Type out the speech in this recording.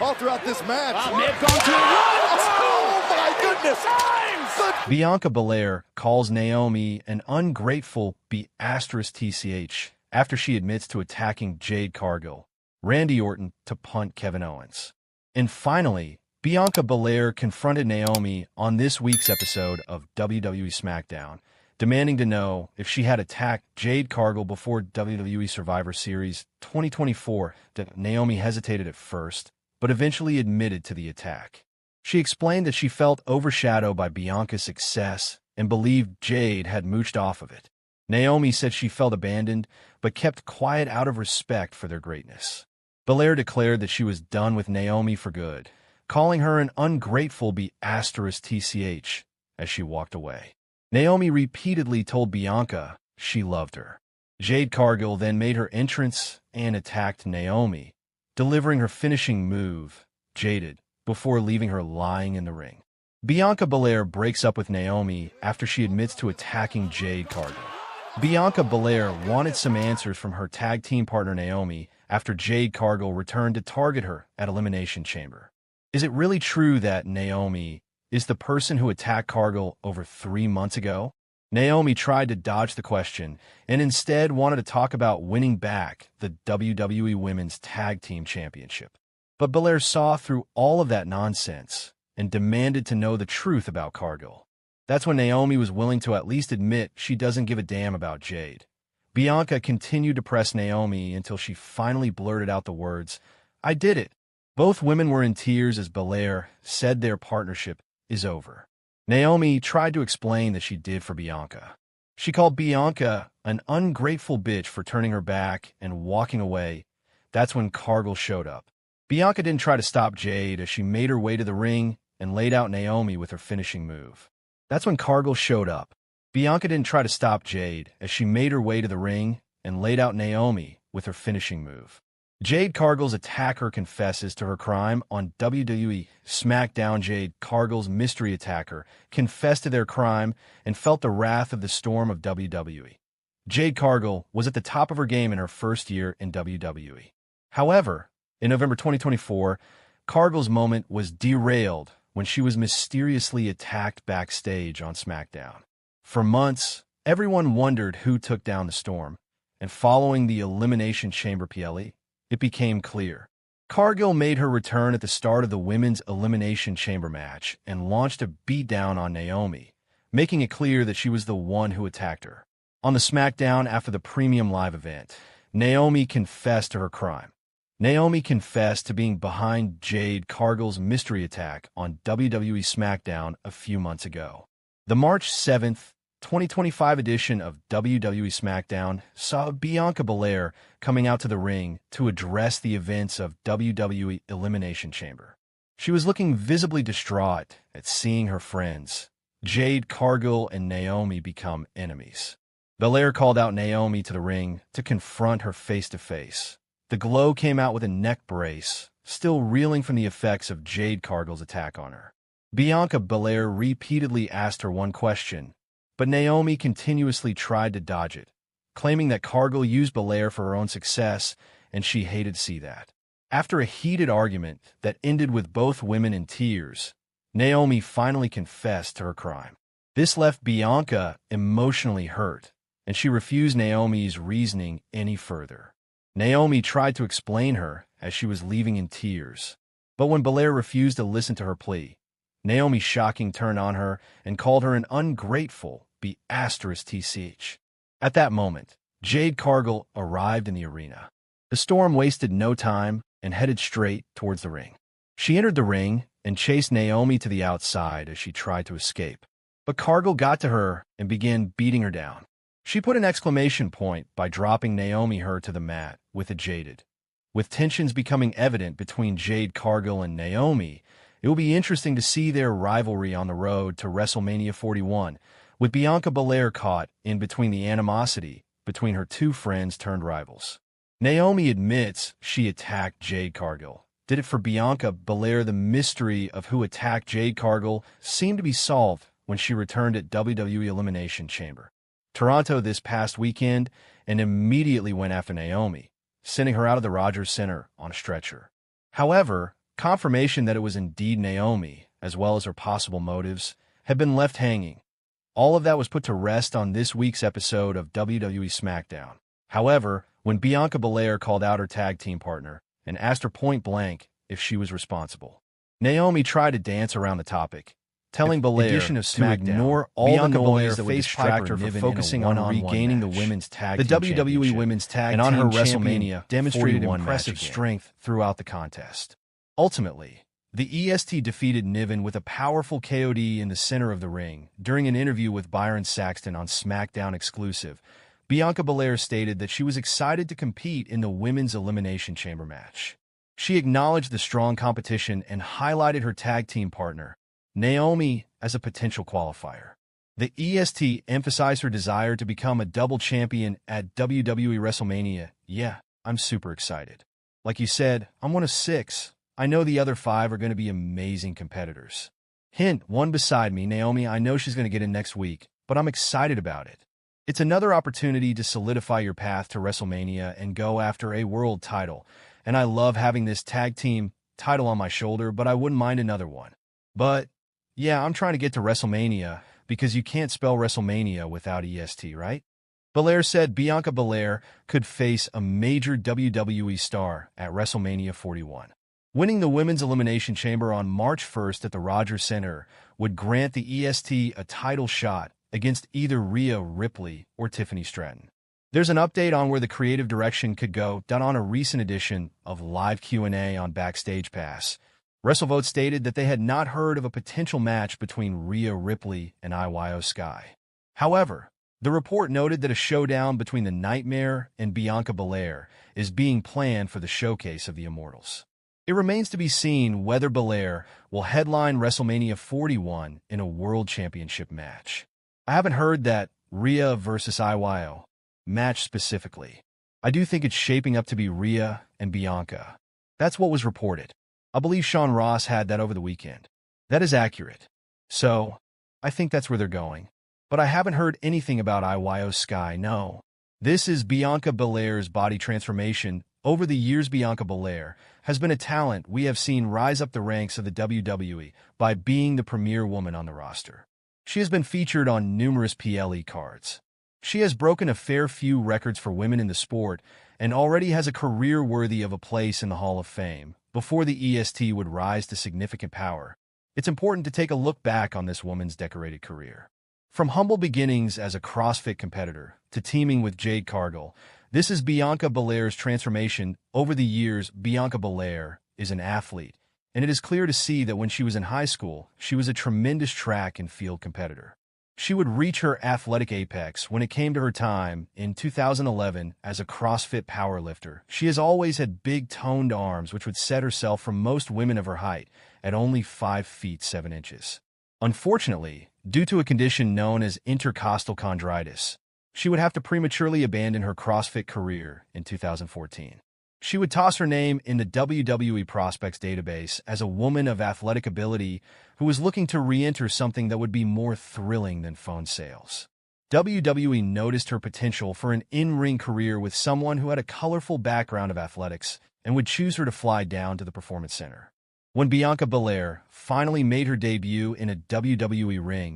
all throughout this match. May have gone to one. Oh my goodness! Bianca Belair calls Naomi an ungrateful *TCH after she admits to attacking Jade Cargill, Randy Orton to punt Kevin Owens. And finally, Bianca Belair confronted Naomi on this week's episode of WWE SmackDown, demanding to know if she had attacked Jade Cargill before WWE Survivor Series 2024. Naomi hesitated at first, but eventually admitted to the attack. She explained that she felt overshadowed by Bianca's success and believed Jade had mooched off of it. Naomi said she felt abandoned, but kept quiet out of respect for their greatness. Belair declared that she was done with Naomi for good, calling her an ungrateful *TCH as she walked away. Naomi repeatedly told Bianca she loved her. Jade Cargill then made her entrance and attacked Naomi, delivering her finishing move, Jaded, before leaving her lying in the ring. Bianca Belair breaks up with Naomi after she admits to attacking Jade Cargill. Bianca Belair wanted some answers from her tag team partner Naomi after Jade Cargill returned to target her at Elimination Chamber. Is it really true that Naomi is the person who attacked Cargill over 3 months ago? Naomi tried to dodge the question and instead wanted to talk about winning back the WWE Women's Tag Team Championship. But Belair saw through all of that nonsense and demanded to know the truth about Cargill. That's when Naomi was willing to at least admit she doesn't give a damn about Jade. Bianca continued to press Naomi until she finally blurted out the words, "I did it." Both women were in tears as Belair said their partnership is over. Naomi tried to explain that she did for Bianca. She called Bianca an ungrateful bitch for turning her back and walking away. That's when Cargill showed up. Bianca didn't try to stop Jade as she made her way to the ring and laid out Naomi with her finishing move. That's when Cargill showed up. Bianca didn't try to stop Jade as she made her way to the ring and laid out Naomi with her finishing move. Jade Cargill's attacker confesses to her crime on WWE SmackDown. Jade Cargill's mystery attacker confessed to their crime and felt the wrath of the storm of WWE. Jade Cargill was at the top of her game in her first year in WWE. However, in November 2024, Cargill's moment was derailed when she was mysteriously attacked backstage on SmackDown. For months, everyone wondered who took down the storm, and following the Elimination Chamber PLE, it became clear. Cargill made her return at the start of the Women's Elimination Chamber match and launched a beatdown on Naomi, making it clear that she was the one who attacked her. On the SmackDown after the Premium Live event, Naomi confessed to her crime. Naomi confessed to being behind Jade Cargill's mystery attack on WWE SmackDown a few months ago. The March 7th, 2025 edition of WWE SmackDown saw Bianca Belair coming out to the ring to address the events of WWE Elimination Chamber. She was looking visibly distraught at seeing her friends, Jade Cargill and Naomi, become enemies. Belair called out Naomi to the ring to confront her face-to-face. The Glow came out with a neck brace, still reeling from the effects of Jade Cargill's attack on her. Bianca Belair repeatedly asked her one question, but Naomi continuously tried to dodge it, claiming that Cargill used Belair for her own success, and she hated to see that. After a heated argument that ended with both women in tears, Naomi finally confessed to her crime. This left Bianca emotionally hurt, and she refused Naomi's reasoning any further. Naomi tried to explain her as she was leaving in tears, but when Belair refused to listen to her plea, Naomi shocking turned on her and called her an ungrateful *TCH. At that moment, Jade Cargill arrived in the arena. The Storm wasted no time and headed straight towards the ring. She entered the ring and chased Naomi to the outside as she tried to escape, but Cargill got to her and began beating her down. She put an exclamation point by dropping Naomi her to the mat with a Jaded. With tensions becoming evident between Jade Cargill and Naomi, it will be interesting to see their rivalry on the road to WrestleMania 41, with Bianca Belair caught in between the animosity between her two friends turned rivals. Naomi admits she attacked Jade Cargill. Did it for Bianca Belair. The mystery of who attacked Jade Cargill seemed to be solved when she returned at WWE Elimination Chamber Toronto this past weekend and immediately went after Naomi, sending her out of the Rogers Center on a stretcher. However, Confirmation that it was indeed Naomi, as well as her possible motives, had been left hanging. All of that was put to rest on this week's episode of WWE SmackDown. However, when Bianca Belair called out her tag team partner and asked her point blank if she was responsible, Naomi tried to dance around the topic, telling Belair to ignore all the noise that would distract her from focusing on regaining the women's tag team WWE Women's Tag and on her Team WrestleMania demonstrated 41 impressive match again. strength throughout the contest. Ultimately, the EST defeated Niven with a powerful KOD in the center of the ring. During an interview with Byron Saxton on SmackDown Exclusive, Bianca Belair stated that she was excited to compete in the Women's Elimination Chamber match. She acknowledged the strong competition and highlighted her tag team partner, Naomi, as a potential qualifier. The EST emphasized her desire to become a double champion at WWE WrestleMania. Yeah, I'm super excited. Like you said, I'm one of 6. I know the other 5 are going to be amazing competitors. Hint, one beside me, Naomi, I know she's going to get in next week, but I'm excited about it. It's another opportunity to solidify your path to WrestleMania and go after a world title. And I love having this tag team title on my shoulder, but I wouldn't mind another one. But, yeah, I'm trying to get to WrestleMania because you can't spell WrestleMania without EST, right? Belair said Bianca Belair could face a major WWE star at WrestleMania 41. Winning the Women's Elimination Chamber on March 1st at the Rogers Center would grant the EST a title shot against either Rhea Ripley or Tiffany Stratton. There's an update on where the creative direction could go done on a recent edition of Live Q&A on Backstage Pass. WrestleVote stated that they had not heard of a potential match between Rhea Ripley and Io Sky. However, the report noted that a showdown between the Nightmare and Bianca Belair is being planned for the Showcase of the Immortals. It remains to be seen whether Belair will headline WrestleMania 41 in a World Championship match. I haven't heard that Rhea versus Io match specifically. I do think it's shaping up to be Rhea and Bianca. That's what was reported. I believe Sean Ross had that over the weekend. That is accurate. So, I think that's where they're going. But I haven't heard anything about Io Sky, no. This is Bianca Belair's body transformation. Over the years, Bianca Belair has been a talent we have seen rise up the ranks of the WWE by being the premier woman on the roster. She has been featured on numerous PLE cards. She has broken a fair few records for women in the sport and already has a career worthy of a place in the Hall of Fame. Before the EST would rise to significant power, it's important to take a look back on this woman's decorated career. From humble beginnings as a CrossFit competitor to teaming with Jade Cargill, this is Bianca Belair's transformation. Over the years, Bianca Belair is an athlete, and it is clear to see that when she was in high school, she was a tremendous track and field competitor. She would reach her athletic apex when it came to her time in 2011 as a CrossFit powerlifter. She has always had big toned arms which would set herself from most women of her height at only 5 feet 7 inches. Unfortunately, due to a condition known as intercostal chondritis, she would have to prematurely abandon her CrossFit career in 2014. She would toss her name in the WWE Prospects database as a woman of athletic ability who was looking to re-enter something that would be more thrilling than phone sales. WWE noticed her potential for an in-ring career with someone who had a colorful background of athletics and would choose her to fly down to the Performance Center. When Bianca Belair finally made her debut in a WWE ring,